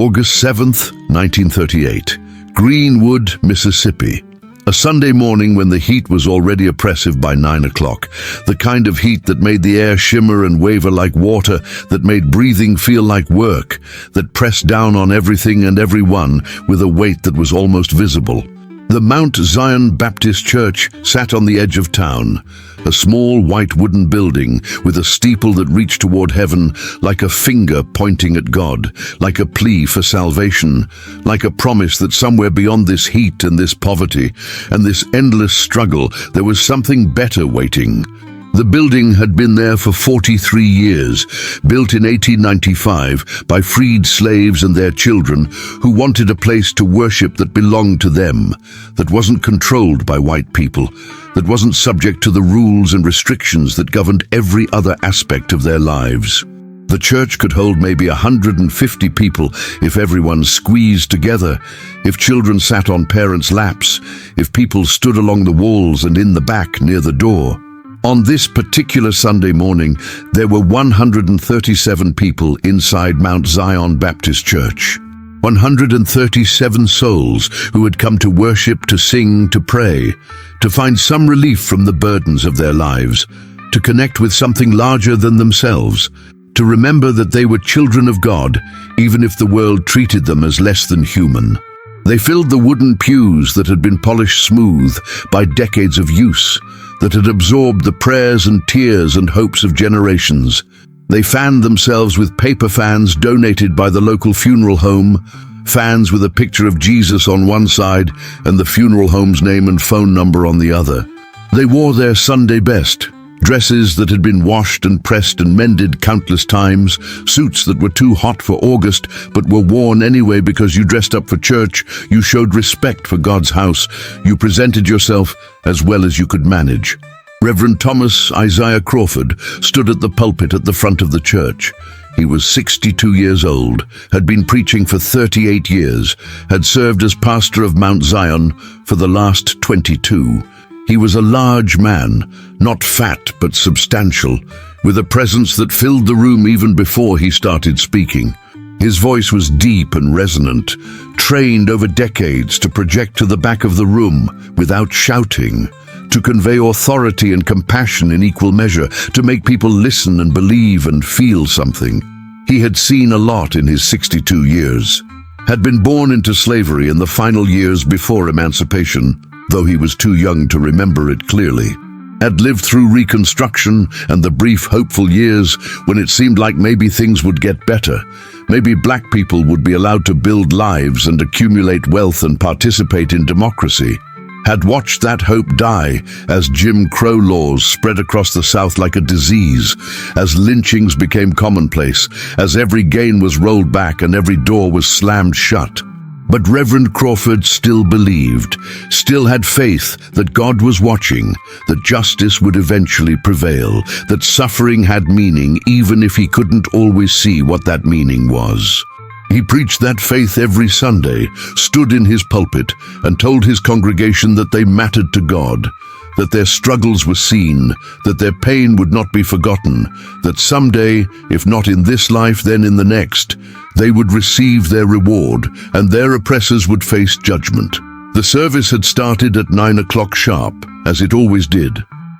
August 7th, 1938, Greenwood, Mississippi. A Sunday morning when the heat was already oppressive by 9 o'clock, the kind of heat that made the air shimmer and waver like water, that made breathing feel like work, that pressed down on everything and everyone with a weight that was almost visible. The Mount Zion Baptist Church sat on the edge of town, a small white wooden building with a steeple that reached toward heaven like a finger pointing at God, like a plea for salvation, like a promise that somewhere beyond this heat and this poverty and this endless struggle there was something better waiting. The building had been there for 43 years, built in 1895 by freed slaves and their children who wanted a place to worship that belonged to them, that wasn't controlled by white people, that wasn't subject to the rules and restrictions that governed every other aspect of their lives. The church could hold maybe 150 people if everyone squeezed together, if children sat on parents' laps, if people stood along the walls and in the back near the door. On this particular Sunday morning, there were 137 people inside Mount Zion Baptist Church. 137 souls who had come to worship, to sing, to pray, to find some relief from the burdens of their lives, to connect with something larger than themselves, to remember that they were children of God, even if the world treated them as less than human. They filled the wooden pews that had been polished smooth by decades of use, that had absorbed the prayers and tears and hopes of generations. They fanned themselves with paper fans donated by the local funeral home, fans with a picture of Jesus on one side and the funeral home's name and phone number on the other. They wore their Sunday best, dresses that had been washed and pressed and mended countless times, suits that were too hot for August but were worn anyway because you dressed up for church, you showed respect for God's house, you presented yourself as well as you could manage. Reverend Thomas Isaiah Crawford stood at the pulpit at the front of the church. He was 62 years old, had been preaching for 38 years, had served as pastor of Mount Zion for the last 22. He was a large man, not fat but substantial, with a presence that filled the room even before he started speaking. His voice was deep and resonant, trained over decades to project to the back of the room without shouting, to convey authority and compassion in equal measure, to make people listen and believe and feel something. He had seen a lot in his 62 years, had been born into slavery in the final years before emancipation, though he was too young to remember it clearly, had lived through Reconstruction and the brief hopeful years when it seemed like maybe things would get better, maybe black people would be allowed to build lives and accumulate wealth and participate in democracy, had watched that hope die as Jim Crow laws spread across the South like a disease, as lynchings became commonplace, as every gain was rolled back and every door was slammed shut. But Reverend Crawford still believed, still had faith that God was watching, that justice would eventually prevail, that suffering had meaning even if he couldn't always see what that meaning was. He preached that faith every Sunday, stood in his pulpit, and told his congregation that they mattered to God, that their struggles were seen, that their pain would not be forgotten, that someday, if not in this life then in the next, they would receive their reward and their oppressors would face judgment. The service had started at 9 o'clock sharp, as it always did.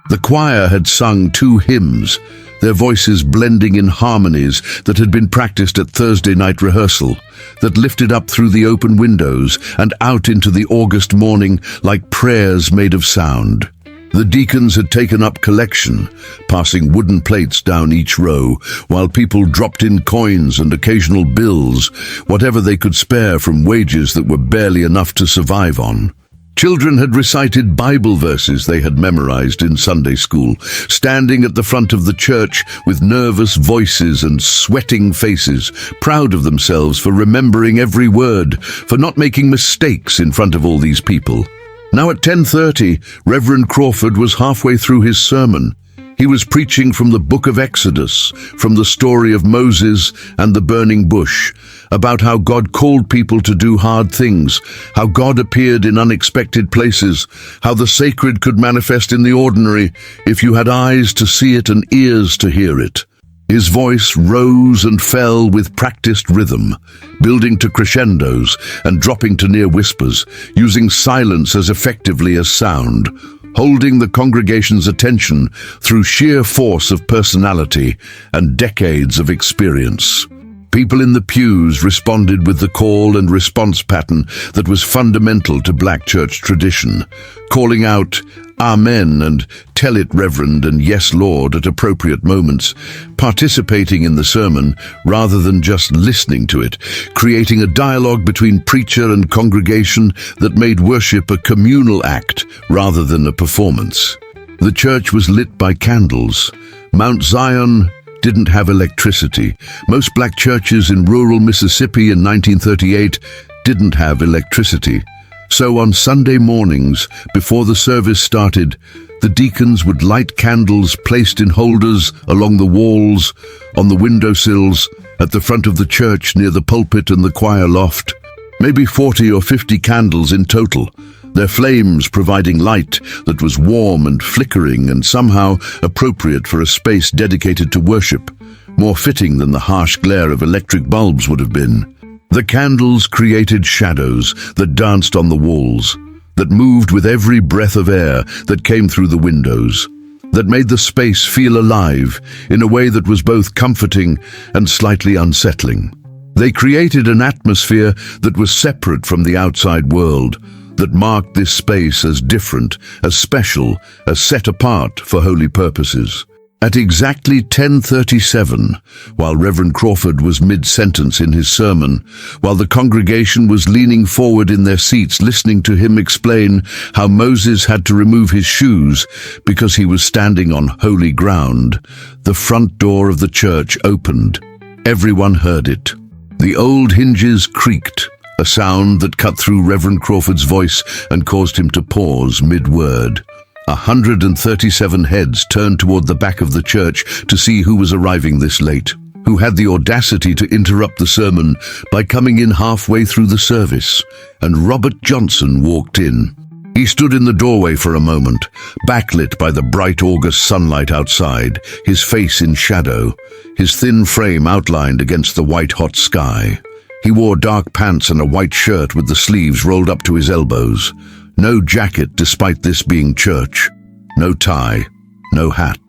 The choir had sung 2 hymns, their voices blending in harmonies that had been practiced at Thursday night rehearsal, that lifted up through the open windows and out into the August morning like prayers made of sound. The deacons had taken up collection, passing wooden plates down each row, while people dropped in coins and occasional bills, whatever they could spare from wages that were barely enough to survive on. Children had recited Bible verses they had memorized in Sunday school, standing at the front of the church with nervous voices and sweating faces, proud of themselves for remembering every word, for not making mistakes in front of all these people. Now at 10:30, Reverend Crawford was halfway through his sermon. He was preaching from the book of Exodus, from the story of Moses and the burning bush, about how God called people to do hard things, how God appeared in unexpected places, how the sacred could manifest in the ordinary if you had eyes to see it and ears to hear it. His voice rose and fell with practiced rhythm, building to crescendos and dropping to near whispers, using silence as effectively as sound, holding the congregation's attention through sheer force of personality and decades of experience. People in the pews responded with the call and response pattern that was fundamental to black church tradition, calling out, "Amen" and "Tell it, Reverend" and "Yes, Lord" at appropriate moments, participating in the sermon rather than just listening to it, creating a dialogue between preacher and congregation that made worship a communal act rather than a performance. The church was lit by candles. Mount Zion didn't have electricity. Most black churches in rural Mississippi in 1938 didn't have electricity. So on Sunday mornings, before the service started, the deacons would light candles placed in holders along the walls, on the windowsills, at the front of the church near the pulpit and the choir loft. Maybe 40 or 50 candles in total, their flames providing light that was warm and flickering and somehow appropriate for a space dedicated to worship, more fitting than the harsh glare of electric bulbs would have been. The candles created shadows that danced on the walls, that moved with every breath of air that came through the windows, that made the space feel alive in a way that was both comforting and slightly unsettling. They created an atmosphere that was separate from the outside world, that marked this space as different, as special, as set apart for holy purposes. At exactly 10:37, while Reverend Crawford was mid-sentence in his sermon, while the congregation was leaning forward in their seats listening to him explain how Moses had to remove his shoes because he was standing on holy ground, the front door of the church opened. Everyone heard it. The old hinges creaked, a sound that cut through Reverend Crawford's voice and caused him to pause mid-word. 137 heads turned toward the back of the church to see who was arriving this late, who had the audacity to interrupt the sermon by coming in halfway through the service, and Robert Johnson walked in. He stood in the doorway for a moment, backlit by the bright August sunlight outside, his face in shadow, his thin frame outlined against the white-hot sky. He wore dark pants and a white shirt with the sleeves rolled up to his elbows. No jacket despite this being church. No tie. No hat.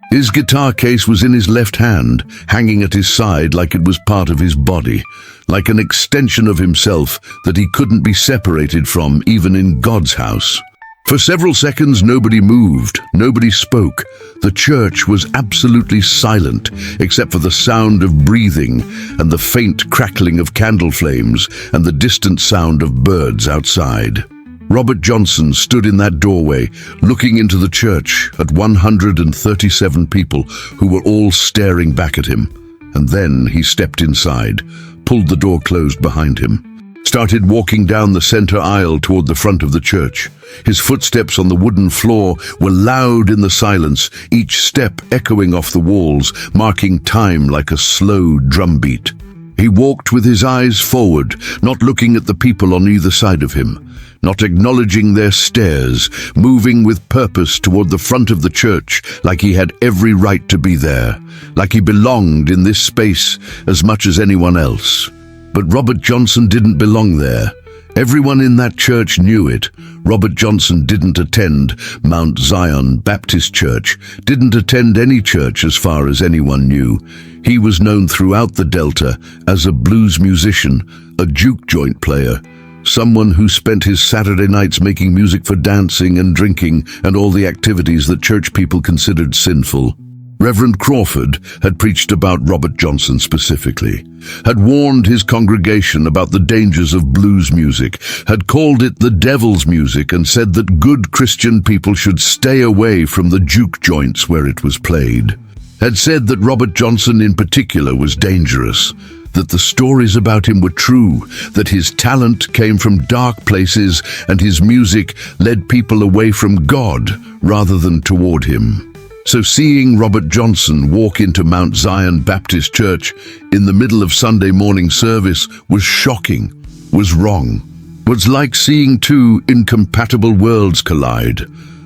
His guitar case was in his left hand, hanging at his side like it was part of his body, like an extension of himself that he couldn't be separated from even in God's house. For several seconds nobody moved, nobody spoke. The church was absolutely silent, except for the sound of breathing and the faint crackling of candle flames and the distant sound of birds outside. Robert Johnson stood in that doorway, looking into the church at 137 people who were all staring back at him. And then he stepped inside, pulled the door closed behind him, started walking down the center aisle toward the front of the church. His footsteps on the wooden floor were loud in the silence, each step echoing off the walls, marking time like a slow drumbeat. He walked with his eyes forward, not looking at the people on either side of him, not acknowledging their stares, moving with purpose toward the front of the church like he had every right to be there, like he belonged in this space as much as anyone else. But Robert Johnson didn't belong there. Everyone in that church knew it. Robert Johnson didn't attend Mount Zion Baptist Church, didn't attend any church as far as anyone knew. He was known throughout the Delta as a blues musician, a juke joint player, someone who spent his Saturday nights making music for dancing and drinking and all the activities that church people considered sinful. Reverend Crawford had preached about Robert Johnson specifically, had warned his congregation about the dangers of blues music, had called it the devil's music and said that good Christian people should stay away from the juke joints where it was played, had said that Robert Johnson in particular was dangerous, that the stories about him were true, that his talent came from dark places and his music led people away from God rather than toward him. So seeing Robert Johnson walk into Mount Zion Baptist Church in the middle of Sunday morning service was shocking, was wrong, was like seeing two incompatible worlds collide,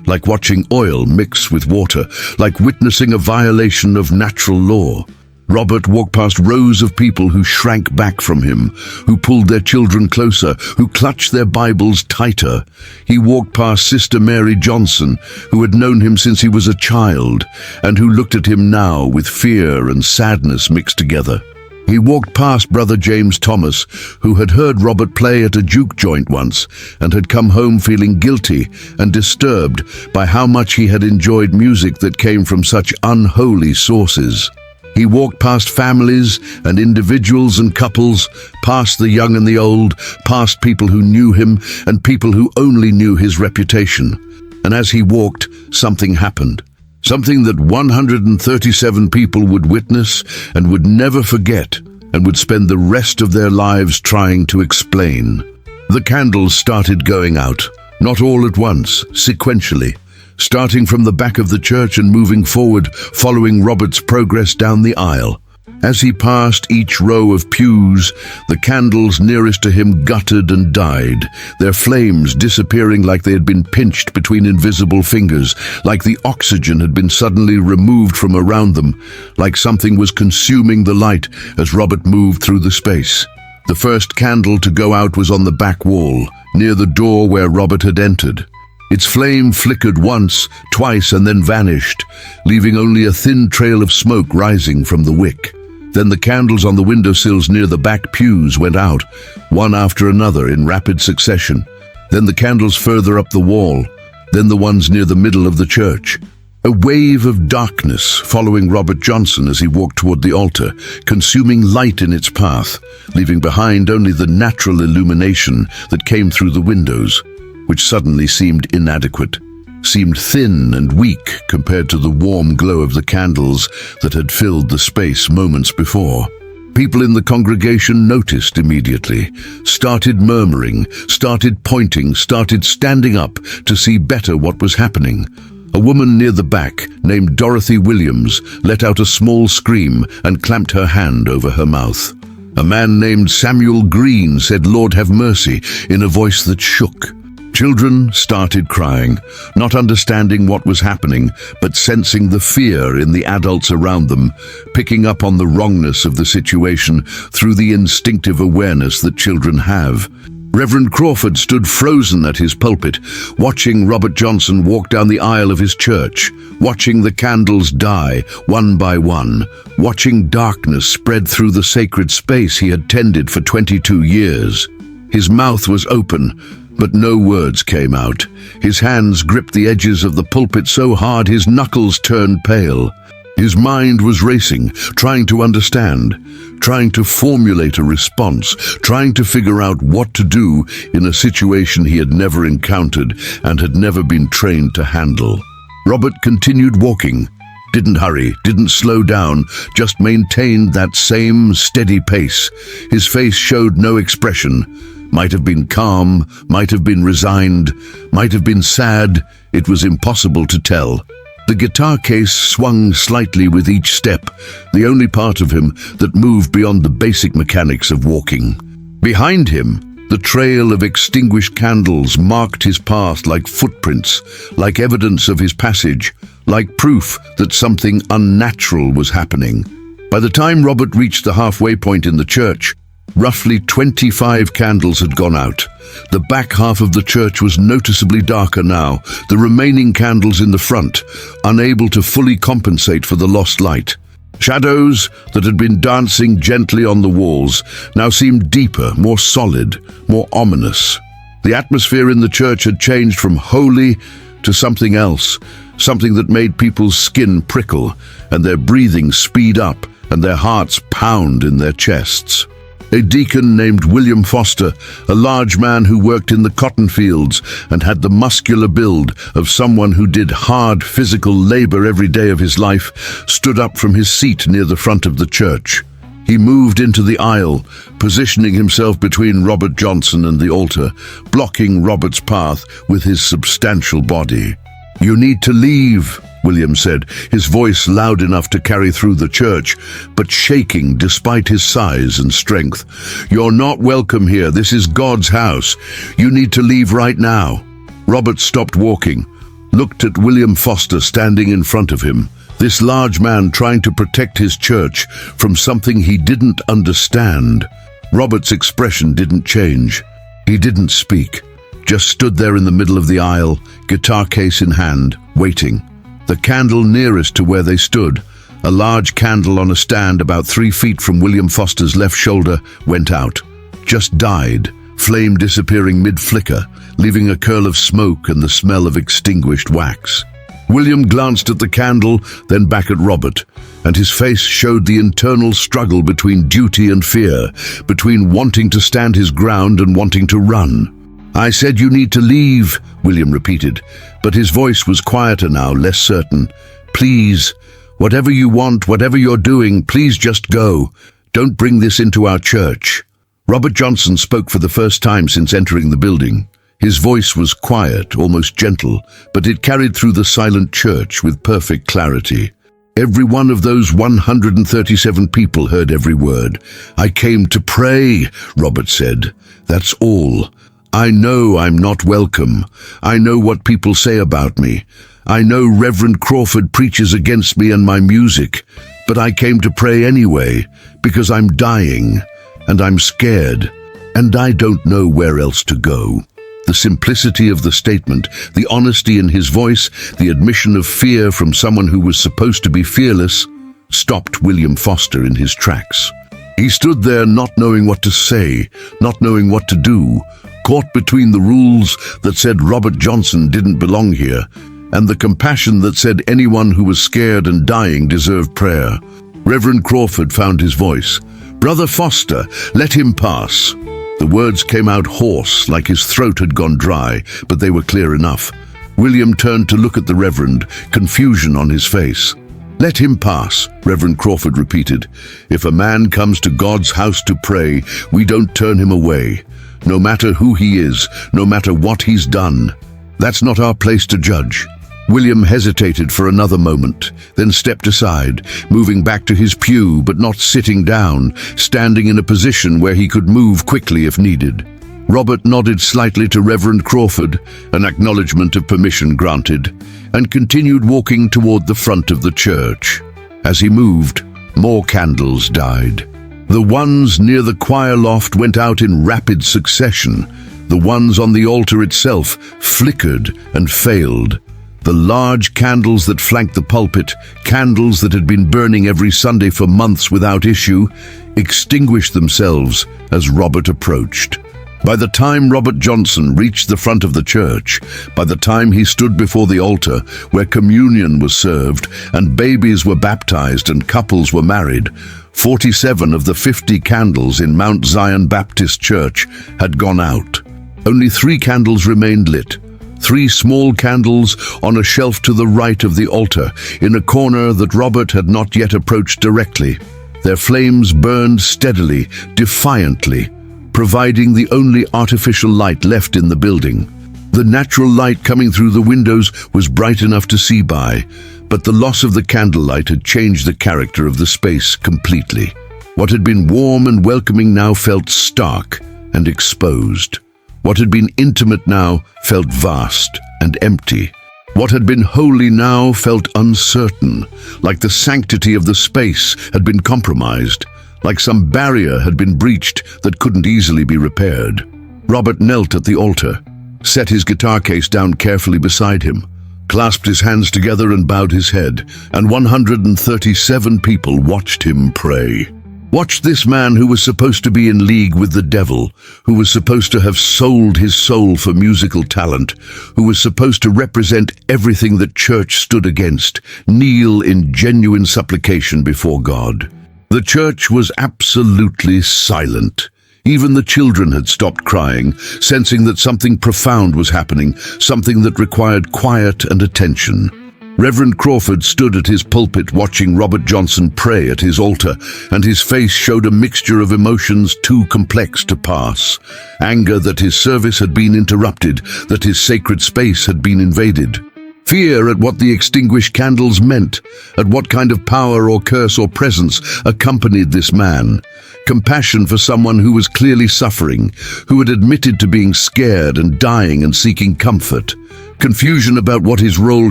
like watching oil mix with water, like witnessing a violation of natural law. Robert walked past rows of people who shrank back from him, who pulled their children closer, who clutched their Bibles tighter. He walked past Sister Mary Johnson, who had known him since he was a child, and who looked at him now with fear and sadness mixed together. He walked past Brother James Thomas, who had heard Robert play at a juke joint once and had come home feeling guilty and disturbed by how much he had enjoyed music that came from such unholy sources. He walked past families and individuals and couples, past the young and the old, past people who knew him and people who only knew his reputation. And as he walked, something happened. Something that 137 people would witness and would never forget and would spend the rest of their lives trying to explain. The candles started going out, not all at once, sequentially, starting from the back of the church and moving forward, following Robert's progress down the aisle. As he passed each row of pews, the candles nearest to him guttered and died, their flames disappearing like they had been pinched between invisible fingers, like the oxygen had been suddenly removed from around them, like something was consuming the light as Robert moved through the space. The first candle to go out was on the back wall, near the door where Robert had entered. Its flame flickered once, twice, and then vanished, leaving only a thin trail of smoke rising from the wick. Then the candles on the windowsills near the back pews went out, one after another in rapid succession. Then the candles further up the wall, then the ones near the middle of the church. A wave of darkness following Robert Johnson as he walked toward the altar, consuming light in its path, leaving behind only the natural illumination that came through the windows, which suddenly seemed inadequate, seemed thin and weak compared to the warm glow of the candles that had filled the space moments before. People in the congregation noticed immediately, started murmuring, started pointing, started standing up to see better what was happening. A woman near the back, named Dorothy Williams, let out a small scream and clamped her hand over her mouth. A man named Samuel Green said, "Lord have mercy," in a voice that shook. Children started crying, not understanding what was happening, but sensing the fear in the adults around them, picking up on the wrongness of the situation through the instinctive awareness that children have. Reverend Crawford stood frozen at his pulpit, watching Robert Johnson walk down the aisle of his church, watching the candles die one by one, watching darkness spread through the sacred space he had tended for 22 years. His mouth was open, but no words came out. His hands gripped the edges of the pulpit so hard his knuckles turned pale. His mind was racing, trying to understand, trying to formulate a response, trying to figure out what to do in a situation he had never encountered and had never been trained to handle. Robert continued walking, didn't hurry, didn't slow down, just maintained that same steady pace. His face showed no expression. Might have been calm, might have been resigned, might have been sad. It was impossible to tell. The guitar case swung slightly with each step, the only part of him that moved beyond the basic mechanics of walking. Behind him, the trail of extinguished candles marked his path like footprints, like evidence of his passage, like proof that something unnatural was happening. By the time Robert reached the halfway point in the church, roughly 25 candles had gone out. The back half of the church was noticeably darker now, the remaining candles in the front, unable to fully compensate for the lost light. Shadows that had been dancing gently on the walls now seemed deeper, more solid, more ominous. The atmosphere in the church had changed from holy to something else, something that made people's skin prickle and their breathing speed up and their hearts pound in their chests. A deacon named William Foster, a large man who worked in the cotton fields and had the muscular build of someone who did hard physical labor every day of his life, stood up from his seat near the front of the church. He moved into the aisle, positioning himself between Robert Johnson and the altar, blocking Robert's path with his substantial body. "You need to leave," William said, his voice loud enough to carry through the church, but shaking despite his size and strength. "You're not welcome here. This is God's house. You need to leave right now." Robert stopped walking, looked at William Foster standing in front of him, This large man trying to protect his church from something he didn't understand. Robert's expression didn't change. He didn't speak, just stood there in the middle of the aisle, guitar case in hand, waiting. The candle nearest to where they stood, a large candle on a stand about 3 feet from William Foster's left shoulder, went out. Just died, flame disappearing mid-flicker, leaving a curl of smoke and the smell of extinguished wax. William glanced at the candle, then back at Robert, and his face showed the internal struggle between duty and fear, between wanting to stand his ground and wanting to run. "I said you need to leave," William repeated, but his voice was quieter now, less certain. "Please, whatever you want, whatever you're doing, please just go. Don't bring this into our church." Robert Johnson spoke for the first time since entering the building. His voice was quiet, almost gentle, but it carried through the silent church with perfect clarity. Every one of those 137 people heard every word. "I came to pray," Robert said. "That's all. I know I'm not welcome. I know what people say about me. I know Reverend Crawford preaches against me and my music, but I came to pray anyway, because I'm dying, and I'm scared, and I don't know where else to go." The simplicity of the statement, the honesty in his voice, the admission of fear from someone who was supposed to be fearless, stopped William Foster in his tracks. He stood there not knowing what to say, not knowing what to do, caught between the rules that said Robert Johnson didn't belong here, and the compassion that said anyone who was scared and dying deserved prayer. Reverend Crawford found his voice. "Brother Foster, let him pass." The words came out hoarse, like his throat had gone dry, but they were clear enough. William turned to look at the Reverend, confusion on his face. "Let him pass," Reverend Crawford repeated. "If a man comes to God's house to pray, we don't turn him away. No matter who he is, no matter what he's done. That's not our place to judge." William hesitated for another moment, then stepped aside, moving back to his pew but not sitting down, standing in a position where he could move quickly if needed. Robert nodded slightly to Reverend Crawford, an acknowledgement of permission granted, and continued walking toward the front of the church. As he moved, more candles died. The ones near the choir loft went out in rapid succession. The ones on the altar itself flickered and failed. The large candles that flanked the pulpit, candles that had been burning every Sunday for months without issue, extinguished themselves as Robert approached. By the time Robert Johnson reached the front of the church, by the time he stood before the altar where communion was served and babies were baptized and couples were married, 47 of the 50 candles in Mount Zion Baptist Church had gone out. Only 3 candles remained lit. 3 small candles on a shelf to the right of the altar, in a corner that Robert had not yet approached directly. Their flames burned steadily, defiantly, providing the only artificial light left in the building. The natural light coming through the windows was bright enough to see by, but the loss of the candlelight had changed the character of the space completely. What had been warm and welcoming now felt stark and exposed. What had been intimate now felt vast and empty. What had been holy now felt uncertain, like the sanctity of the space had been compromised, like some barrier had been breached that couldn't easily be repaired. Robert knelt at the altar, set his guitar case down carefully beside him, clasped his hands together and bowed his head, and 137 people watched him pray. Watched this man who was supposed to be in league with the devil, who was supposed to have sold his soul for musical talent, who was supposed to represent everything that church stood against, kneel in genuine supplication before God. The church was absolutely silent. Even the children had stopped crying, sensing that something profound was happening, something that required quiet and attention. Reverend Crawford stood at his pulpit watching Robert Johnson pray at his altar, and his face showed a mixture of emotions too complex to pass. Anger that his service had been interrupted, that his sacred space had been invaded. Fear at what the extinguished candles meant, at what kind of power or curse or presence accompanied this man. Compassion for someone who was clearly suffering, who had admitted to being scared and dying and seeking comfort. Confusion about what his role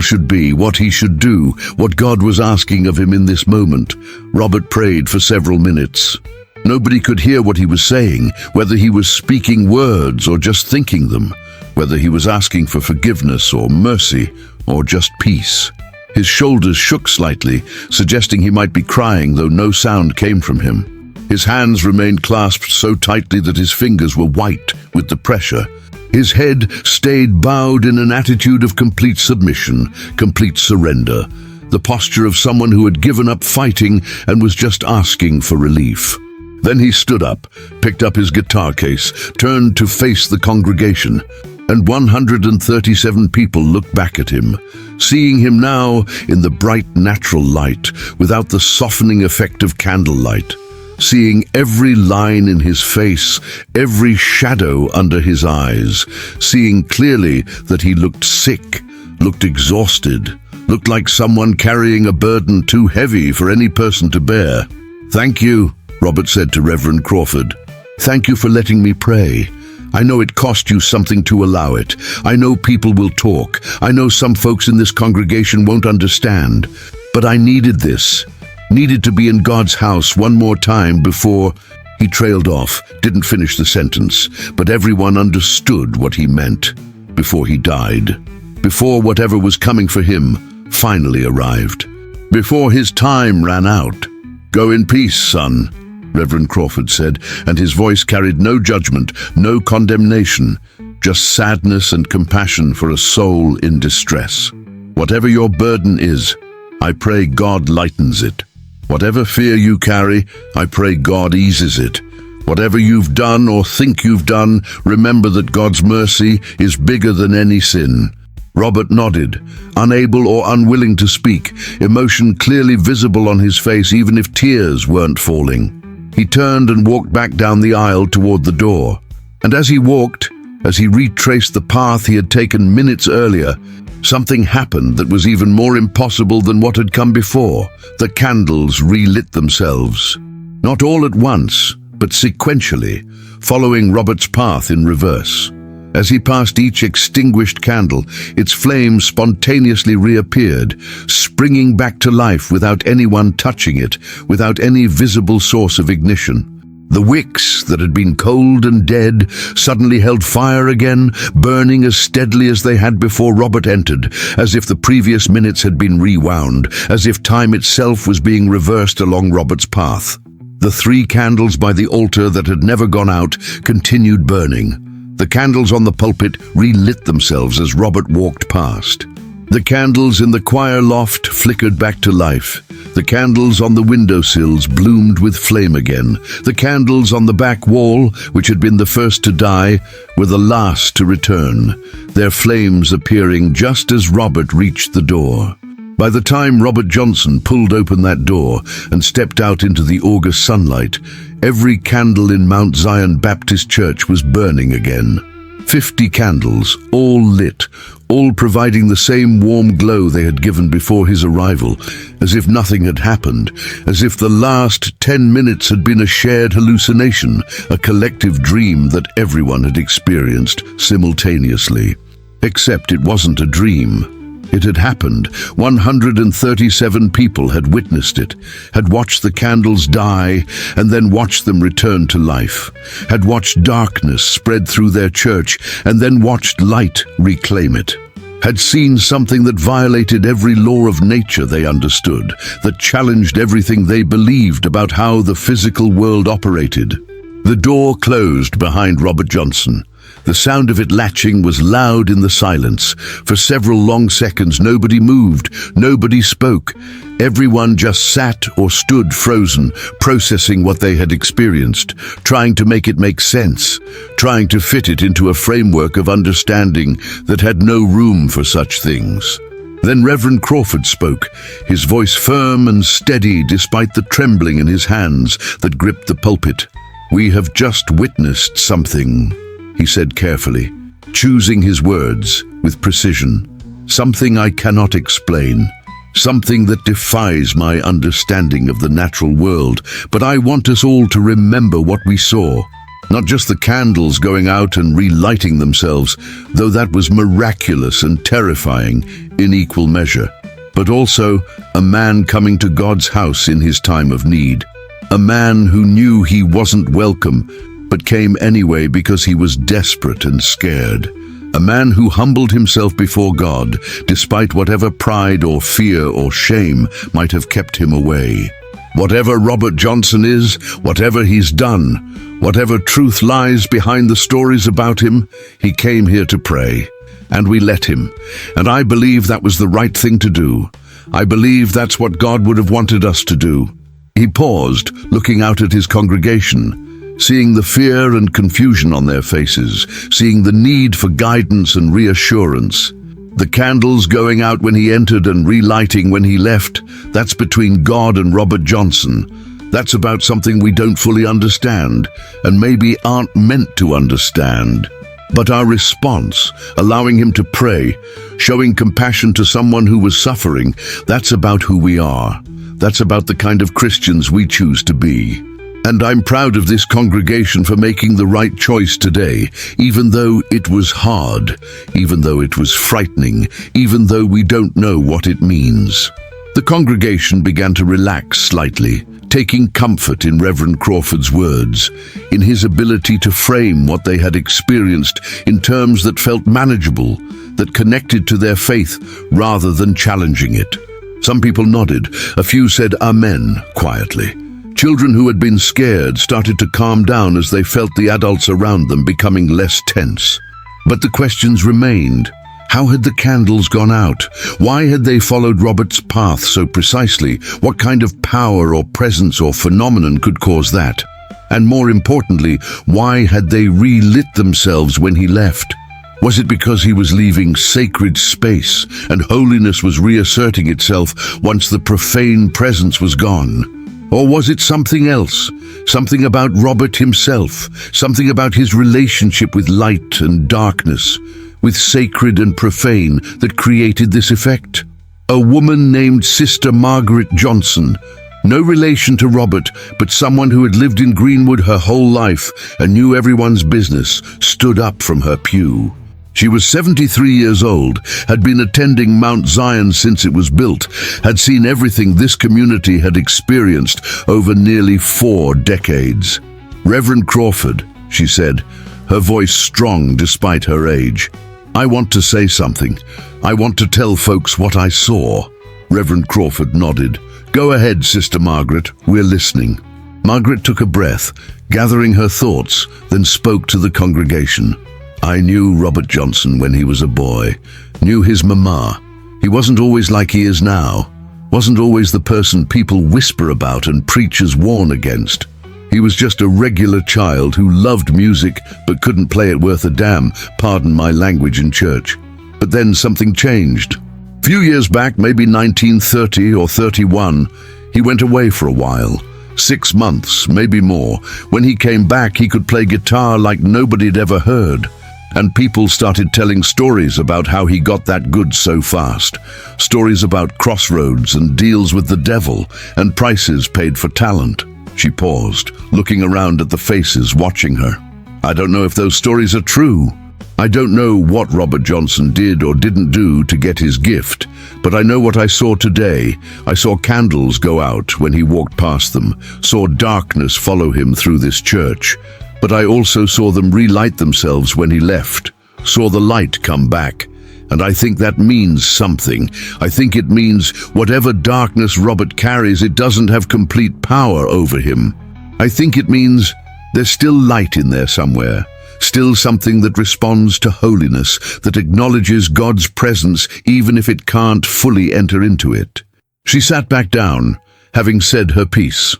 should be, what he should do, what God was asking of him in this moment. Robert prayed for several minutes. Nobody could hear what he was saying, whether he was speaking words or just thinking them, whether he was asking for forgiveness or mercy or just peace. His shoulders shook slightly, suggesting he might be crying, though no sound came from him. His hands remained clasped so tightly that his fingers were white with the pressure. His head stayed bowed in an attitude of complete submission, complete surrender, the posture of someone who had given up fighting and was just asking for relief. Then he stood up, picked up his guitar case, turned to face the congregation, and 137 people looked back at him, seeing him now in the bright natural light, without the softening effect of candlelight, seeing every line in his face, every shadow under his eyes, seeing clearly that he looked sick, looked exhausted, looked like someone carrying a burden too heavy for any person to bear. "Thank you," Robert said to Reverend Crawford. "Thank you for letting me pray. I know it cost you something to allow it. I know people will talk. I know some folks in this congregation won't understand. But I needed this. Needed to be in God's house one more time before—" He trailed off, didn't finish the sentence, but everyone understood what he meant. Before he died. Before whatever was coming for him finally arrived. Before his time ran out. "Go in peace, son," Reverend Crawford said, and his voice carried no judgment, no condemnation, just sadness and compassion for a soul in distress. "Whatever your burden is, I pray God lightens it. Whatever fear you carry, I pray God eases it. Whatever you've done or think you've done, remember that God's mercy is bigger than any sin." Robert nodded, unable or unwilling to speak, emotion clearly visible on his face even if tears weren't falling. He turned and walked back down the aisle toward the door. And as he walked, as he retraced the path he had taken minutes earlier, something happened that was even more impossible than what had come before. The candles relit themselves. Not all at once, but sequentially, following Robert's path in reverse. As he passed each extinguished candle, its flame spontaneously reappeared, springing back to life without anyone touching it, without any visible source of ignition. The wicks that had been cold and dead suddenly held fire again, burning as steadily as they had before Robert entered, as if the previous minutes had been rewound, as if time itself was being reversed along Robert's path. The 3 candles by the altar that had never gone out continued burning. The candles on the pulpit relit themselves as Robert walked past. The candles in the choir loft flickered back to life. The candles on the windowsills bloomed with flame again. The candles on the back wall, which had been the first to die, were the last to return, their flames appearing just as Robert reached the door. By the time Robert Johnson pulled open that door and stepped out into the August sunlight, every candle in Mount Zion Baptist Church was burning again. 50 candles, all lit, all providing the same warm glow they had given before his arrival, as if nothing had happened, as if the last 10 minutes had been a shared hallucination, a collective dream that everyone had experienced simultaneously. Except it wasn't a dream. It had happened. 137 people had witnessed it, had watched the candles die and then watched them return to life, had watched darkness spread through their church and then watched light reclaim it, had seen something that violated every law of nature they understood, that challenged everything they believed about how the physical world operated. The door closed behind Robert Johnson. The sound of it latching was loud in the silence. For several long seconds, nobody moved, nobody spoke. Everyone just sat or stood frozen, processing what they had experienced, trying to make it make sense, trying to fit it into a framework of understanding that had no room for such things. Then Reverend Crawford spoke, his voice firm and steady despite the trembling in his hands that gripped the pulpit. "We have just witnessed something," he said carefully, choosing his words with precision. "Something I cannot explain. something that defies my understanding of the natural world, but I want us all to remember what we saw. Not just the candles going out and relighting themselves, though that was miraculous and terrifying in equal measure, but also a man coming to God's house in his time of need. A man who knew he wasn't welcome, but came anyway because he was desperate and scared. A man who humbled himself before God, despite whatever pride or fear or shame might have kept him away. Whatever Robert Johnson is, whatever he's done, whatever truth lies behind the stories about him, he came here to pray. And we let him. And I believe that was the right thing to do. I believe that's what God would have wanted us to do. He paused, looking out at his congregation, seeing the fear and confusion on their faces, seeing the need for guidance and reassurance. The candles going out when he entered and relighting when he left, that's between God and Robert Johnson. That's about something we don't fully understand, and maybe aren't meant to understand. But our response, allowing him to pray, showing compassion to someone who was suffering, that's about who we are. That's about the kind of Christians we choose to be. And I'm proud of this congregation for making the right choice today, even though it was hard, even though it was frightening, even though we don't know what it means. The congregation began to relax slightly, taking comfort in Reverend Crawford's words, in his ability to frame what they had experienced in terms that felt manageable, that connected to their faith rather than challenging it. Some people nodded, a few said amen quietly. Children who had been scared started to calm down as they felt the adults around them becoming less tense. But the questions remained. How had the candles gone out? Why had they followed Robert's path so precisely? What kind of power or presence or phenomenon could cause that? And more importantly, why had they relit themselves when he left? Was it because he was leaving sacred space and holiness was reasserting itself once the profane presence was gone? Or was it something else? Something about Robert himself, something about his relationship with light and darkness, with sacred and profane, that created this effect? A woman named Sister Margaret Johnson, no relation to Robert, but someone who had lived in Greenwood her whole life and knew everyone's business, stood up from her pew. She was 73 years old, had been attending Mount Zion since it was built, had seen everything this community had experienced over nearly 4 decades. "Reverend Crawford," she said, her voice strong despite her age, "I want to say something. I want to tell folks what I saw." Reverend Crawford nodded. "Go ahead, Sister Margaret, we're listening." Margaret took a breath, gathering her thoughts, then spoke to the congregation. "I knew Robert Johnson when he was a boy, knew his mama. He wasn't always like he is now, wasn't always the person people whisper about and preachers warn against. He was just a regular child who loved music but couldn't play it worth a damn, pardon my language in church. But then something changed. A few years back, maybe 1930 or 31, he went away for a while. 6 months, maybe more. When he came back, he could play guitar like nobody'd ever heard. And people started telling stories about how he got that good so fast. Stories about crossroads and deals with the devil and prices paid for talent." She paused, looking around at the faces watching her. "I don't know if those stories are true. I don't know what Robert Johnson did or didn't do to get his gift, but I know what I saw today. I saw candles go out when he walked past them, saw darkness follow him through this church. But I also saw them relight themselves when he left, saw the light come back. And I think that means something. I think it means whatever darkness Robert carries, it doesn't have complete power over him. I think it means there's still light in there somewhere, still something that responds to holiness, that acknowledges God's presence even if it can't fully enter into it." She sat back down, having said her piece.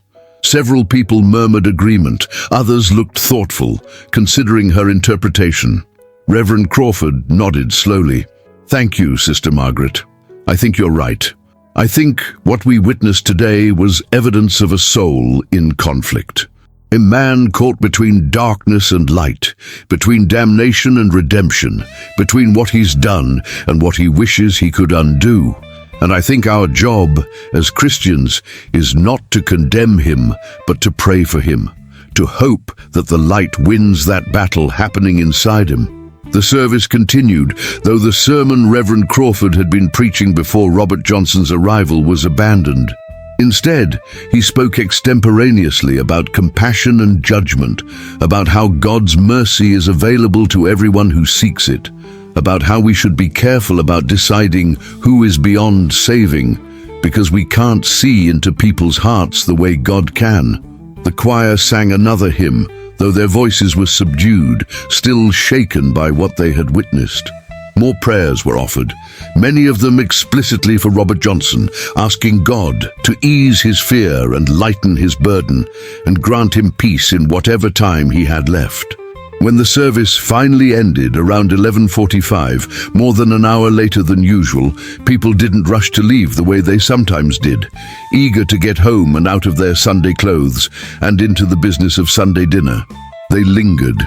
Several people murmured agreement, others looked thoughtful, considering her interpretation. Reverend Crawford nodded slowly. "Thank you, Sister Margaret. I think you're right. I think what we witnessed today was evidence of a soul in conflict. A man caught between darkness and light, between damnation and redemption, between what he's done and what he wishes he could undo. And I think our job as Christians is not to condemn him, but to pray for him, to hope that the light wins that battle happening inside him. The service continued, though the sermon Reverend Crawford had been preaching before Robert Johnson's arrival was abandoned. Instead, he spoke extemporaneously about compassion and judgment, about how God's mercy is available to everyone who seeks it, about how we should be careful about deciding who is beyond saving, because we can't see into people's hearts the way God can. The choir sang another hymn, though their voices were subdued, still shaken by what they had witnessed. More prayers were offered, many of them explicitly for Robert Johnson, asking God to ease his fear and lighten his burden, and grant him peace in whatever time he had left. When the service finally ended around 11:45, more than an hour later than usual, people didn't rush to leave the way they sometimes did, eager to get home and out of their Sunday clothes and into the business of Sunday dinner. They lingered,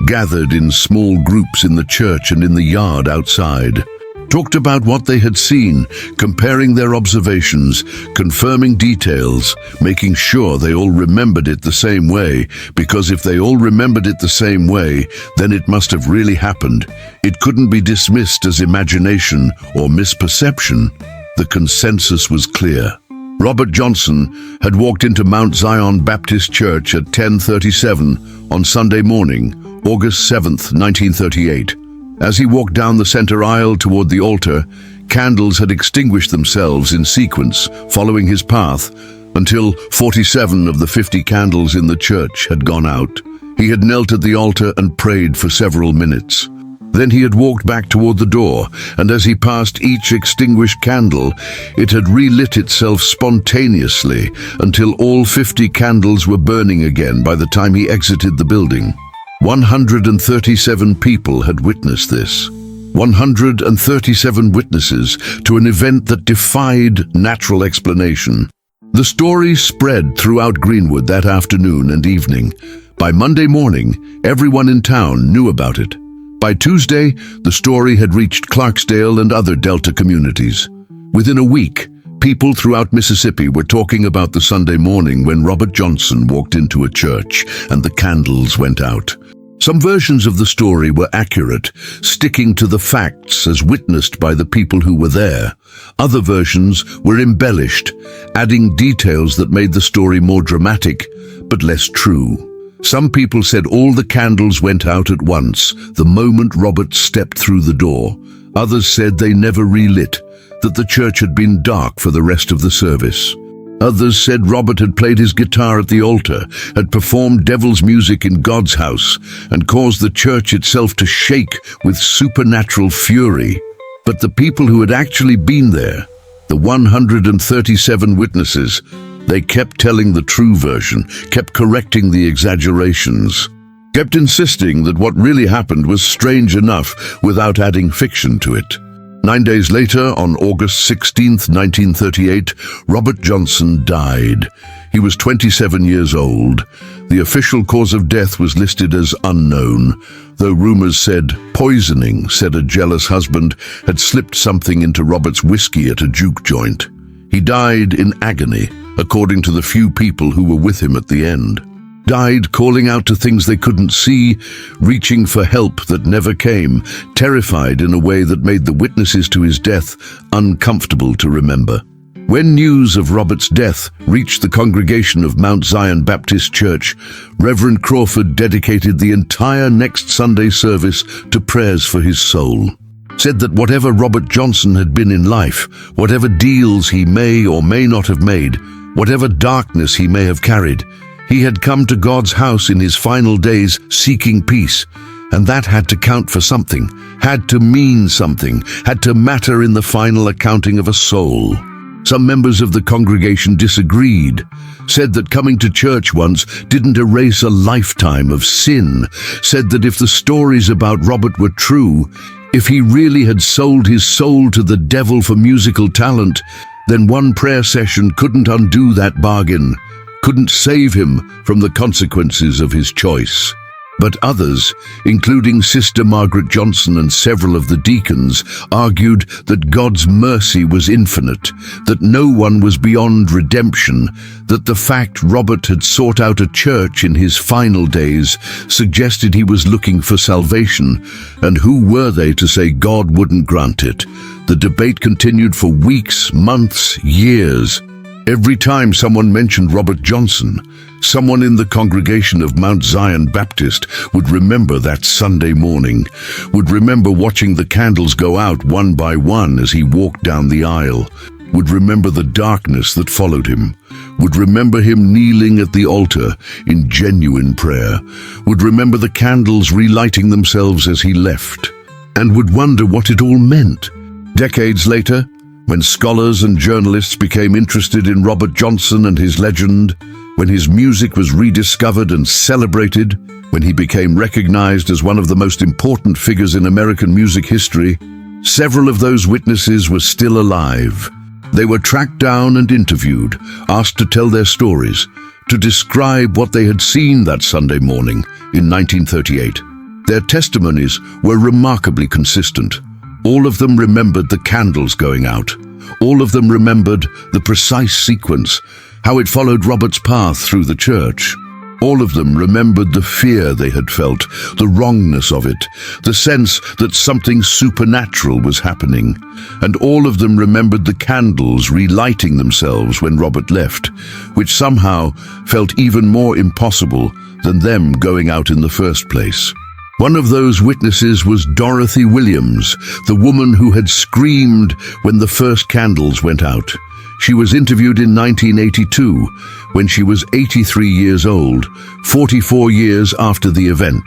gathered in small groups in the church and in the yard outside, talked about what they had seen, comparing their observations, confirming details, making sure they all remembered it the same way, because if they all remembered it the same way, then it must have really happened. It couldn't be dismissed as imagination or misperception. The consensus was clear. Robert Johnson had walked into Mount Zion Baptist Church at 10:37 on Sunday morning, August 7th, 1938. As he walked down the center aisle toward the altar, candles had extinguished themselves in sequence, following his path, until 47 of the 50 candles in the church had gone out. He had knelt at the altar and prayed for several minutes. Then he had walked back toward the door, and as he passed each extinguished candle, it had relit itself spontaneously until all 50 candles were burning again by the time he exited the building. 137 people had witnessed this. 137 witnesses to an event that defied natural explanation. The story spread throughout Greenwood that afternoon and evening. By Monday morning, everyone in town knew about it. By Tuesday, the story had reached Clarksdale and other Delta communities. Within a week, people throughout Mississippi were talking about the Sunday morning when Robert Johnson walked into a church and the candles went out. Some versions of the story were accurate, sticking to the facts as witnessed by the people who were there. Other versions were embellished, adding details that made the story more dramatic, but less true. Some people said all the candles went out at once, the moment Robert stepped through the door. Others said they never relit, that the church had been dark for the rest of the service. Others said Robert had played his guitar at the altar, had performed devil's music in God's house, and caused the church itself to shake with supernatural fury. But the people who had actually been there, the 137 witnesses, they kept telling the true version, kept correcting the exaggerations, kept insisting that what really happened was strange enough without adding fiction to it. 9 days later, on August 16th, 1938, Robert Johnson died. He was 27 years old. The official cause of death was listed as unknown, though rumors said poisoning, said a jealous husband had slipped something into Robert's whiskey at a juke joint. He died in agony, according to the few people who were with him at the end. Died calling out to things they couldn't see, reaching for help that never came, terrified in a way that made the witnesses to his death uncomfortable to remember. When news of Robert's death reached the congregation of Mount Zion Baptist Church, Reverend Crawford dedicated the entire next Sunday service to prayers for his soul. Said that whatever Robert Johnson had been in life, whatever deals he may or may not have made, whatever darkness he may have carried, he had come to God's house in his final days seeking peace, and that had to count for something, had to mean something, had to matter in the final accounting of a soul. Some members of the congregation disagreed, said that coming to church once didn't erase a lifetime of sin, said that if the stories about Robert were true, if he really had sold his soul to the devil for musical talent, then one prayer session couldn't undo that bargain, couldn't save him from the consequences of his choice. But others, including Sister Margaret Johnson and several of the deacons, argued that God's mercy was infinite, that no one was beyond redemption, that the fact Robert had sought out a church in his final days suggested he was looking for salvation, and who were they to say God wouldn't grant it? The debate continued for weeks, months, years. Every time someone mentioned Robert Johnson, someone in the congregation of Mount Zion Baptist would remember that Sunday morning, would remember watching the candles go out one by one as he walked down the aisle, would remember the darkness that followed him, would remember him kneeling at the altar in genuine prayer, would remember the candles relighting themselves as he left, and would wonder what it all meant. Decades later, when scholars and journalists became interested in Robert Johnson and his legend, when his music was rediscovered and celebrated, when he became recognized as one of the most important figures in American music history, several of those witnesses were still alive. They were tracked down and interviewed, asked to tell their stories, to describe what they had seen that Sunday morning in 1938. Their testimonies were remarkably consistent. All of them remembered the candles going out. All of them remembered the precise sequence, how it followed Robert's path through the church. All of them remembered the fear they had felt, the wrongness of it, the sense that something supernatural was happening. And all of them remembered the candles relighting themselves when Robert left, which somehow felt even more impossible than them going out in the first place. One of those witnesses was Dorothy Williams, the woman who had screamed when the first candles went out. She was interviewed in 1982, when she was 83 years old, 44 years after the event.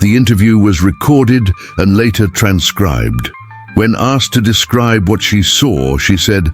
The interview was recorded and later transcribed. When asked to describe what she saw, she said,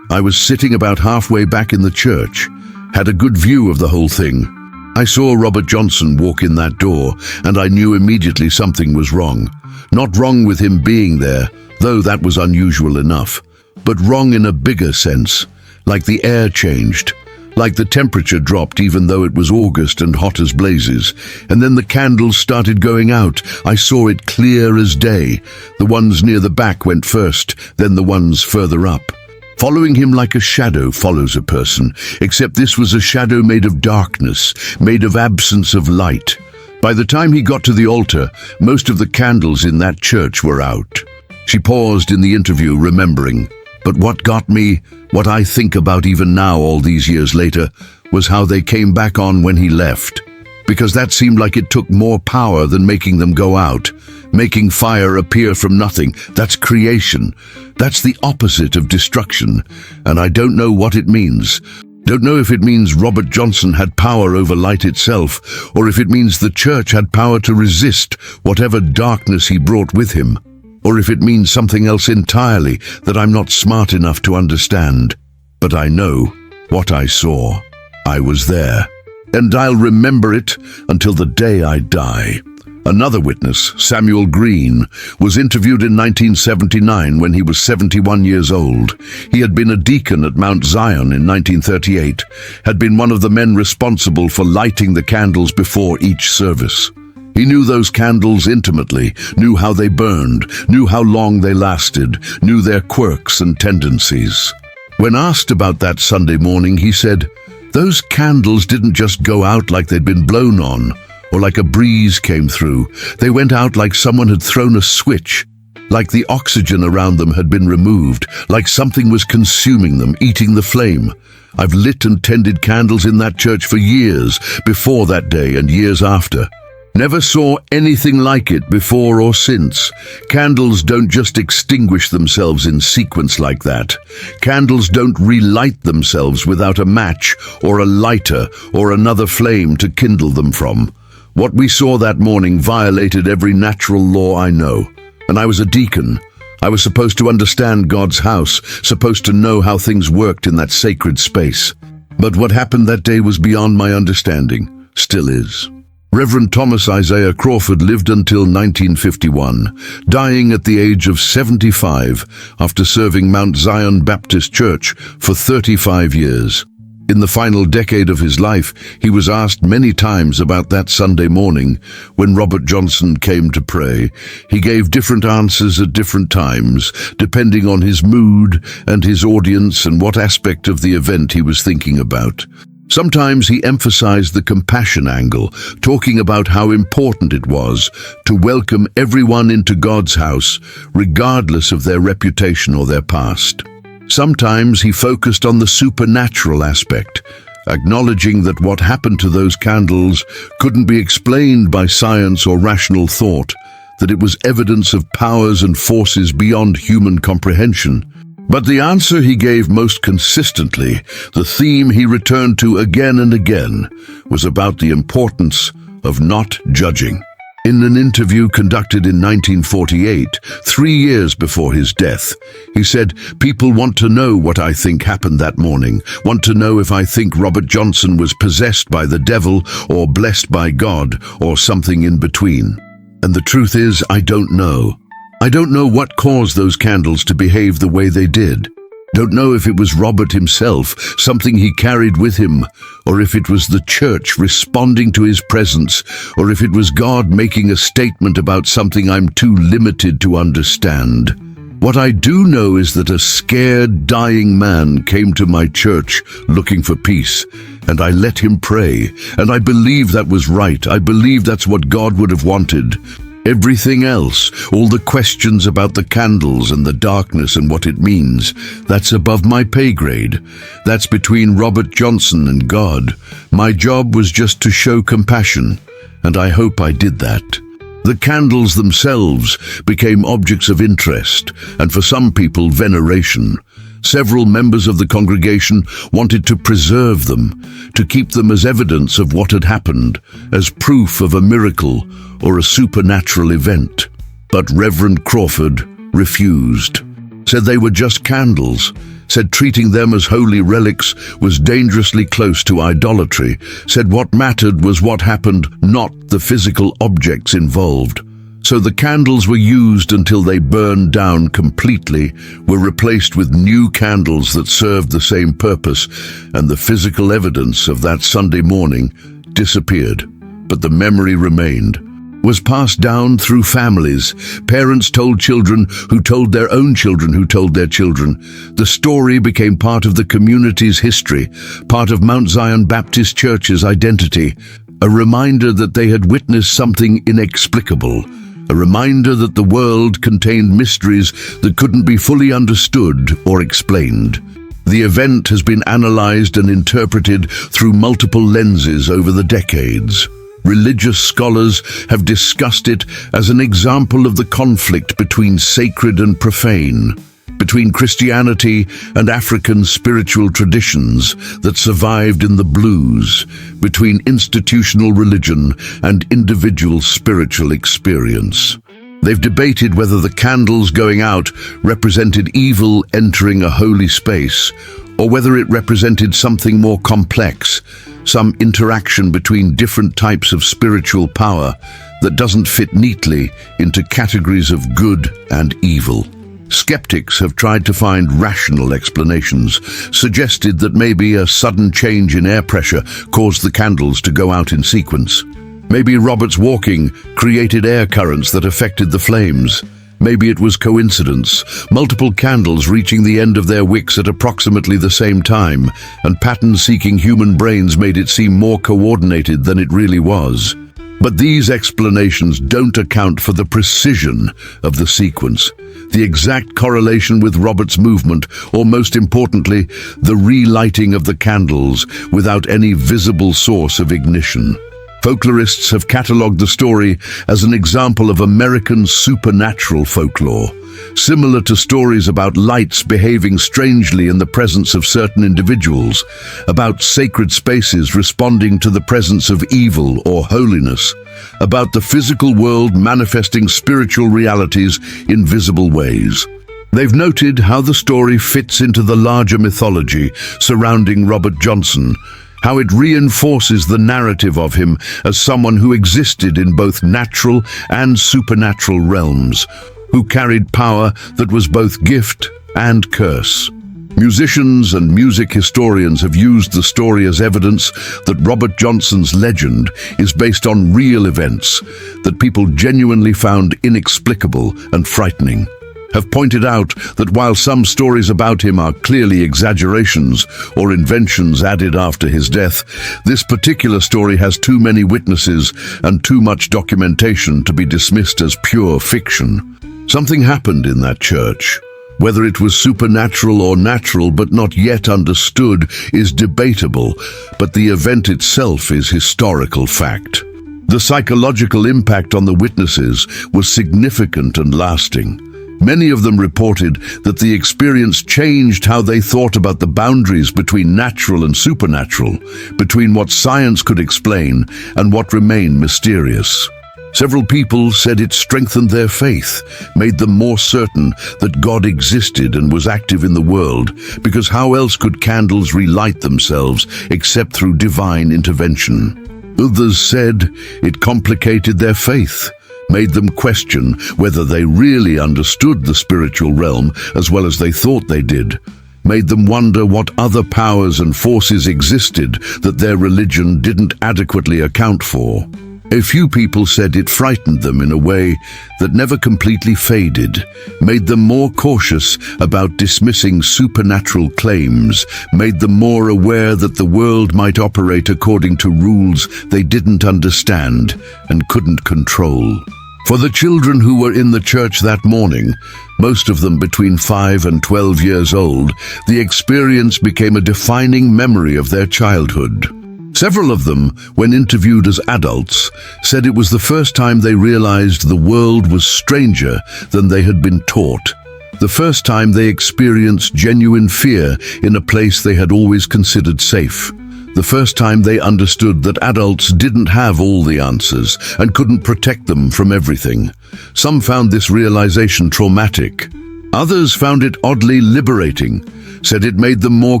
"I was sitting about halfway back in the church, had a good view of the whole thing. I saw Robert Johnson walk in that door, and I knew immediately something was wrong. Not wrong with him being there, though that was unusual enough, but wrong in a bigger sense, like the air changed, like the temperature dropped even though it was August and hot as blazes, and then the candles started going out. I saw it clear as day. The ones near the back went first, then the ones further up. Following him like a shadow follows a person, except this was a shadow made of darkness, made of absence of light. By the time he got to the altar, most of the candles in that church were out." She paused in the interview, remembering. But what got me, what I think about even now all these years later, was how they came back on when he left. Because that seemed like it took more power than making them go out. Making fire appear from nothing, that's creation. That's the opposite of destruction, and I don't know what it means. Don't know if it means Robert Johnson had power over light itself, or if it means the church had power to resist whatever darkness he brought with him, or if it means something else entirely that I'm not smart enough to understand. But I know what I saw. I was there, and I'll remember it until the day I die. Another witness, Samuel Green, was interviewed in 1979 when he was 71 years old. He had been a deacon at Mount Zion in 1938, had been one of the men responsible for lighting the candles before each service. He knew those candles intimately, knew how they burned, knew how long they lasted, knew their quirks and tendencies. When asked about that Sunday morning, he said, "Those candles didn't just go out like they'd been blown on, or like a breeze came through. They went out like someone had thrown a switch, like the oxygen around them had been removed, like something was consuming them, eating the flame. I've lit and tended candles in that church for years, before that day and years after. Never saw anything like it before or since. Candles don't just extinguish themselves in sequence like that. Candles don't relight themselves without a match or a lighter or another flame to kindle them from. What we saw that morning violated every natural law I know. And I was a deacon. I was supposed to understand God's house, supposed to know how things worked in that sacred space. But what happened that day was beyond my understanding, still is." Reverend Thomas Isaiah Crawford lived until 1951, dying at the age of 75 after serving Mount Zion Baptist Church for 35 years. In the final decade of his life, he was asked many times about that Sunday morning when Robert Johnson came to pray. He gave different answers at different times, depending on his mood and his audience and what aspect of the event he was thinking about. Sometimes he emphasized the compassion angle, talking about how important it was to welcome everyone into God's house, regardless of their reputation or their past. Sometimes he focused on the supernatural aspect, acknowledging that what happened to those candles couldn't be explained by science or rational thought, that it was evidence of powers and forces beyond human comprehension. But the answer he gave most consistently, the theme he returned to again and again, was about the importance of not judging. In an interview conducted in 1948, 3 years before his death, he said, "People want to know what I think happened that morning, want to know if I think Robert Johnson was possessed by the devil or blessed by God or something in between. And the truth is, I don't know. I don't know what caused those candles to behave the way they did. Don't know if it was Robert himself, something he carried with him, or if it was the church responding to his presence, or if it was God making a statement about something I'm too limited to understand. What I do know is that a scared, dying man came to my church looking for peace, and I let him pray, and I believe that was right. I believe that's what God would have wanted. Everything else, all the questions about the candles and the darkness and what it means, that's above my pay grade. That's between Robert Johnson and God. My job was just to show compassion, and I hope I did that." The candles themselves became objects of interest, and for some people, veneration. Several members of the congregation wanted to preserve them, to keep them as evidence of what had happened, as proof of a miracle or a supernatural event. But Reverend Crawford refused, said they were just candles, said treating them as holy relics was dangerously close to idolatry, said what mattered was what happened, not the physical objects involved. So the candles were used until they burned down completely, were replaced with new candles that served the same purpose, and the physical evidence of that Sunday morning disappeared. But the memory remained, was passed down through families. Parents told children who told their own children who told their children. The story became part of the community's history, part of Mount Zion Baptist Church's identity, a reminder that they had witnessed something inexplicable, a reminder that the world contained mysteries that couldn't be fully understood or explained. The event has been analyzed and interpreted through multiple lenses over the decades. Religious scholars have discussed it as an example of the conflict between sacred and profane, between Christianity and African spiritual traditions that survived in the blues, between institutional religion and individual spiritual experience. They've debated whether the candles going out represented evil entering a holy space, or whether it represented something more complex, some interaction between different types of spiritual power that doesn't fit neatly into categories of good and evil. Skeptics have tried to find rational explanations, suggested that maybe a sudden change in air pressure caused the candles to go out in sequence. Maybe Robert's walking created air currents that affected the flames. Maybe it was coincidence, multiple candles reaching the end of their wicks at approximately the same time, and pattern-seeking human brains made it seem more coordinated than it really was. But these explanations don't account for the precision of the sequence, the exact correlation with Robert's movement, or most importantly, the relighting of the candles without any visible source of ignition. Folklorists have catalogued the story as an example of American supernatural folklore, similar to stories about lights behaving strangely in the presence of certain individuals, about sacred spaces responding to the presence of evil or holiness, about the physical world manifesting spiritual realities in visible ways. They've noted how the story fits into the larger mythology surrounding Robert Johnson, how it reinforces the narrative of him as someone who existed in both natural and supernatural realms, who carried power that was both gift and curse. Musicians and music historians have used the story as evidence that Robert Johnson's legend is based on real events that people genuinely found inexplicable and frightening. Have pointed out that while some stories about him are clearly exaggerations or inventions added after his death, this particular story has too many witnesses and too much documentation to be dismissed as pure fiction. Something happened in that church. Whether it was supernatural or natural but not yet understood is debatable, but the event itself is historical fact. The psychological impact on the witnesses was significant and lasting. Many of them reported that the experience changed how they thought about the boundaries between natural and supernatural, between what science could explain and what remained mysterious. Several people said it strengthened their faith, made them more certain that God existed and was active in the world, because how else could candles relight themselves except through divine intervention? Others said it complicated their faith, made them question whether they really understood the spiritual realm as well as they thought they did, made them wonder what other powers and forces existed that their religion didn't adequately account for. A few people said it frightened them in a way that never completely faded, made them more cautious about dismissing supernatural claims, made them more aware that the world might operate according to rules they didn't understand and couldn't control. For the children who were in the church that morning, most of them between 5 and 12 years old, the experience became a defining memory of their childhood. Several of them, when interviewed as adults, said it was the first time they realized the world was stranger than they had been taught. The first time they experienced genuine fear in a place they had always considered safe. The first time they understood that adults didn't have all the answers and couldn't protect them from everything. Some found this realization traumatic. Others found it oddly liberating, said it made them more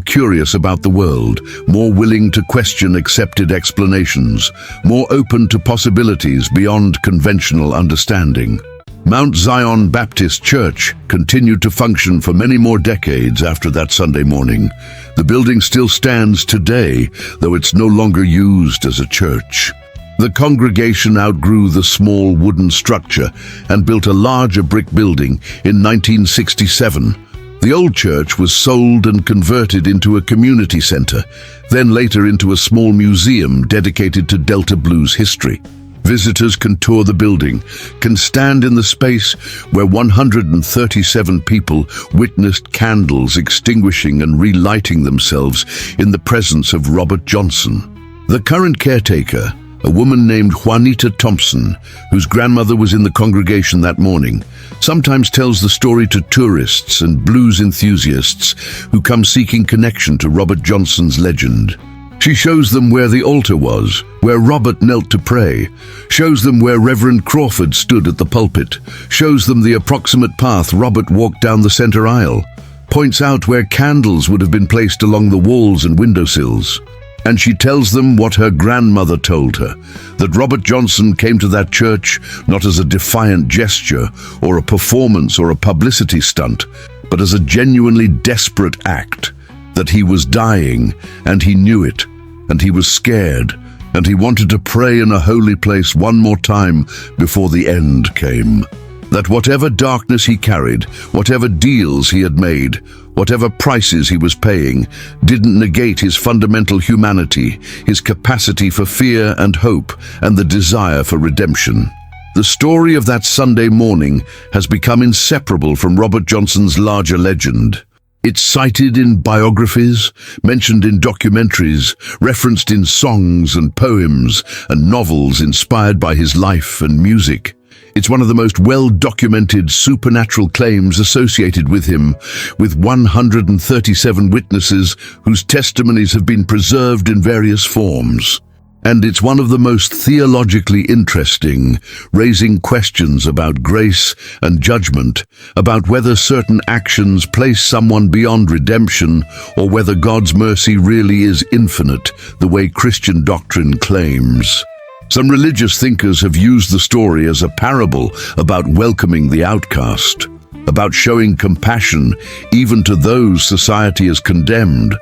curious about the world, more willing to question accepted explanations, more open to possibilities beyond conventional understanding. Mount Zion Baptist Church continued to function for many more decades after that Sunday morning. The building still stands today, though it's no longer used as a church. The congregation outgrew the small wooden structure and built a larger brick building in 1967. The old church was sold and converted into a community center, then later into a small museum dedicated to Delta Blues history. Visitors can tour the building, can stand in the space where 137 people witnessed candles extinguishing and relighting themselves in the presence of Robert Johnson. The current caretaker, a woman named Juanita Thompson, whose grandmother was in the congregation that morning, sometimes tells the story to tourists and blues enthusiasts who come seeking connection to Robert Johnson's legend. She shows them where the altar was, where Robert knelt to pray, shows them where Reverend Crawford stood at the pulpit, shows them the approximate path Robert walked down the center aisle, points out where candles would have been placed along the walls and windowsills. And she tells them what her grandmother told her, that Robert Johnson came to that church not as a defiant gesture or a performance or a publicity stunt, but as a genuinely desperate act, that he was dying and he knew it, and he was scared, and he wanted to pray in a holy place one more time before the end came. That whatever darkness he carried, whatever deals he had made, whatever prices he was paying, didn't negate his fundamental humanity, his capacity for fear and hope, and the desire for redemption. The story of that Sunday morning has become inseparable from Robert Johnson's larger legend. It's cited in biographies, mentioned in documentaries, referenced in songs and poems and novels inspired by his life and music. It's one of the most well-documented supernatural claims associated with him, with 137 witnesses whose testimonies have been preserved in various forms. And it's one of the most theologically interesting, raising questions about grace and judgment, about whether certain actions place someone beyond redemption or whether God's mercy really is infinite, the way Christian doctrine claims. Some religious thinkers have used the story as a parable about welcoming the outcast. about showing compassion even to those society has condemned,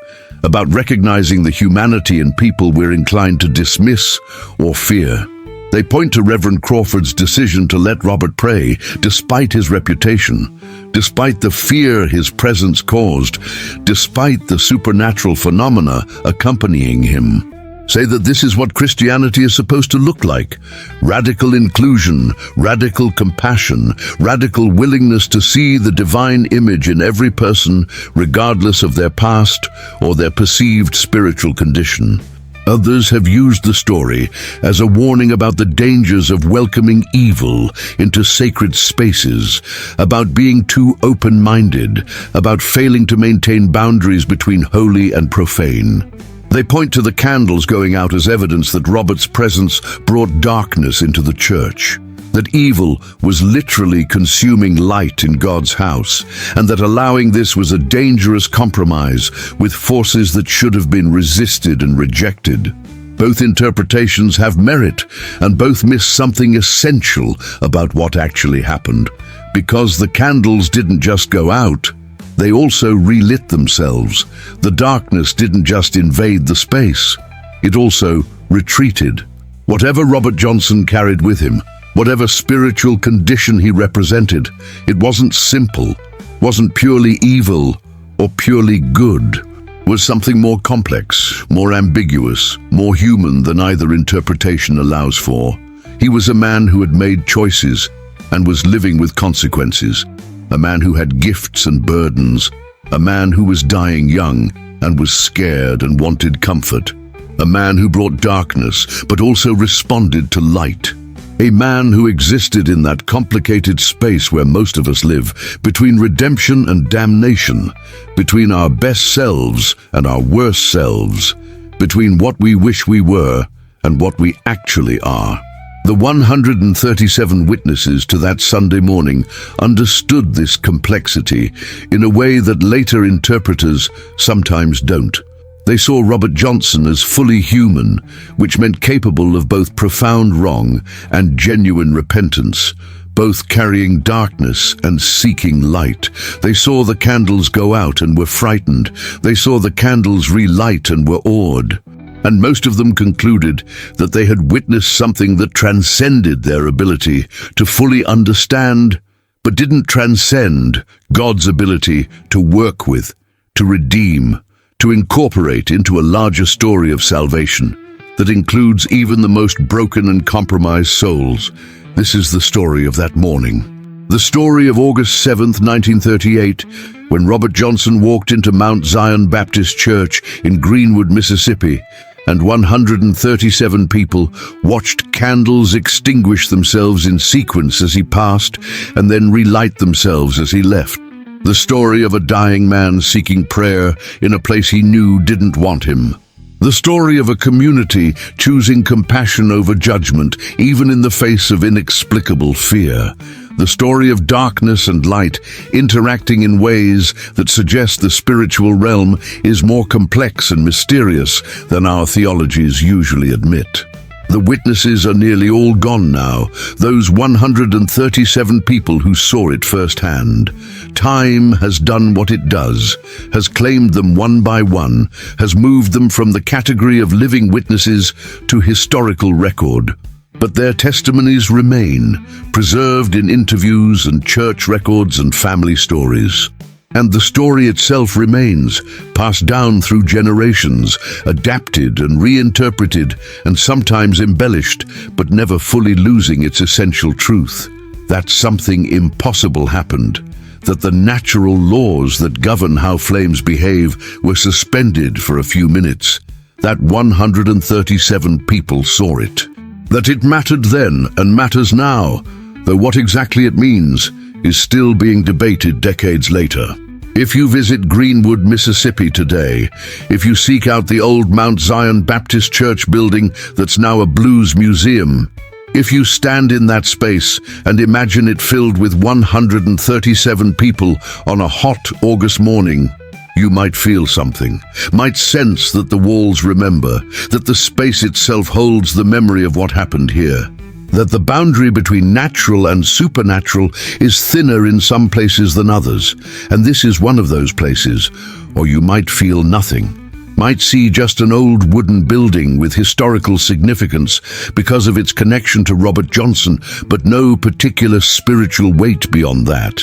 about recognizing the humanity in people we're inclined to dismiss or fear. They point to Reverend Crawford's decision to let Robert pray despite his reputation, despite the fear his presence caused, despite the supernatural phenomena accompanying him. Say that this is what Christianity is supposed to look like: radical inclusion, radical compassion, radical willingness to see the divine image in every person, regardless of their past or their perceived spiritual condition. Others have used the story as a warning about the dangers of welcoming evil into sacred spaces, about being too open-minded, about failing to maintain boundaries between holy and profane. They point to the candles going out as evidence that Robert's presence brought darkness into the church, that evil was literally consuming light in God's house, and that allowing this was a dangerous compromise with forces that should have been resisted and rejected. Both interpretations have merit, and both miss something essential about what actually happened, because the candles didn't just go out. They also relit themselves. The darkness didn't just invade the space. It also retreated. Whatever Robert Johnson carried with him, whatever spiritual condition he represented, it wasn't simple, wasn't purely evil or purely good. It was something more complex, more ambiguous, more human than either interpretation allows for. He was a man who had made choices and was living with consequences. A man who had gifts and burdens, a man who was dying young and was scared and wanted comfort, a man who brought darkness but also responded to light, a man who existed in that complicated space where most of us live, between redemption and damnation, between our best selves and our worst selves, between what we wish we were and what we actually are. The 137 witnesses to that Sunday morning understood this complexity in a way that later interpreters sometimes don't. They saw Robert Johnson as fully human, which meant capable of both profound wrong and genuine repentance, both carrying darkness and seeking light. They saw the candles go out and were frightened. They saw the candles relight and were awed. And most of them concluded that they had witnessed something that transcended their ability to fully understand, but didn't transcend God's ability to work with, to redeem, to incorporate into a larger story of salvation that includes even the most broken and compromised souls. This is the story of that morning. The story of August 7th, 1938, when Robert Johnson walked into Mount Zion Baptist Church in Greenwood, Mississippi, and 137 people watched candles extinguish themselves in sequence as he passed and then relight themselves as he left. The story of a dying man seeking prayer in a place he knew didn't want him. The story of a community choosing compassion over judgment, even in the face of inexplicable fear. The story of darkness and light interacting in ways that suggest the spiritual realm is more complex and mysterious than our theologies usually admit. The witnesses are nearly all gone now, those 137 people who saw it firsthand. Time has done what it does, has claimed them one by one, has moved them from the category of living witnesses to historical record. But their testimonies remain, preserved in interviews and church records and family stories. And the story itself remains, passed down through generations, adapted and reinterpreted, and sometimes embellished, but never fully losing its essential truth. That something impossible happened, that the natural laws that govern how flames behave were suspended for a few minutes, that 137 people saw it. That it mattered then and matters now, though what exactly it means is still being debated decades later. If you visit Greenwood, Mississippi today, if you seek out the old Mount Zion Baptist Church building that's now a blues museum, if you stand in that space and imagine it filled with 137 people on a hot August morning, you might feel something, might sense that the walls remember, that the space itself holds the memory of what happened here. that the boundary between natural and supernatural is thinner in some places than others, and this is one of those places. Or you might feel nothing, might see just an old wooden building with historical significance because of its connection to Robert Johnson, but no particular spiritual weight beyond that.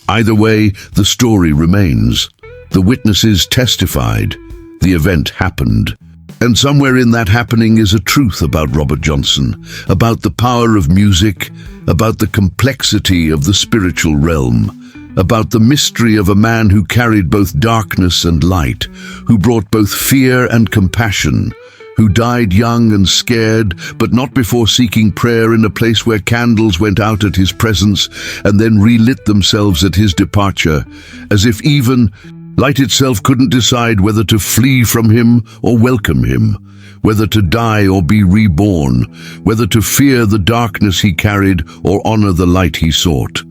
Either way, the story remains. The witnesses testified. The event happened. And somewhere in that happening is a truth about Robert Johnson, about the power of music, about the complexity of the spiritual realm, about the mystery of a man who carried both darkness and light, who brought both fear and compassion, who died young and scared, but not before seeking prayer in a place where candles went out at his presence and then relit themselves at his departure, as if even light itself couldn't decide whether to flee from him or welcome him, whether to die or be reborn, whether to fear the darkness he carried or honor the light he sought.